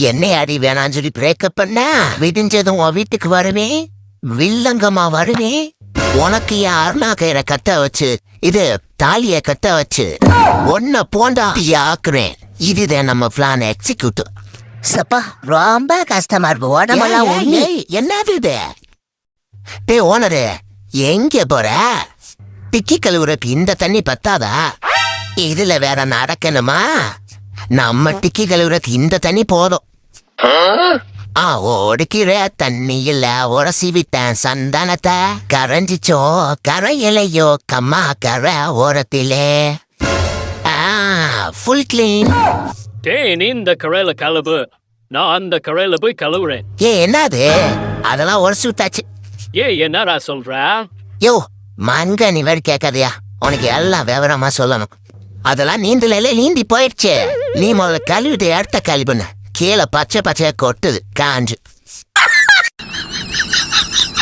என்னை அடி வேணான்னு சொல்லி பிரேக்கப் பண்ண விடிஞ்சதும் உன் வீட்டுக்கு வருவேன், வில்லங்கமா வருவேன். உனக்கு என் அருணா கயிறை கட்ட வச்சு இது தாலிய கட்ட வச்சு ஒன்ன போண்டா ஆக்குறேன். இதுதான் நம்ம பிளான் எக்ஸிக்யூட். சப்பா ரொம்ப கஷ்டமா இருக்கு உடம்பெல்லாம் ஒண்ணு. என்னது இது? டே ஓனரு, எங்க போற? டிக்கி கழுவுறக்கு இந்த தண்ணி பத்தாதா? இதுல வேற நடக்கணுமா? நம்ம டிக்கி கழுவுறக்கு இந்த தண்ணி போதும். ஓடுக்கிற தண்ணியில உரசி விட்டேன் சந்தானத்தை, கரைஞ்சிச்சோ கரையிலையோ கம்மா கரை ஓரத்திலே. Full clean. நீ இந்த கரையில கழுவு, நான் அந்த கரையில போய் கழுவுறேன். என்னது? அதெல்லாம் உரசி விட்டாச்சு. என்னடா சொல்ற? யோ மங்க நீ வேறு கேட்காதியா, உனக்கு எல்லாம் விவரமா சொல்லணும். அதெல்லாம் நீந்தல நீந்தி போயிடுச்சு. நீ முதல்ல கழுவிட்டு இடத்த கழிவுன்னு கீழே பச்சை பச்சையா கொட்டுது காஞ்சு.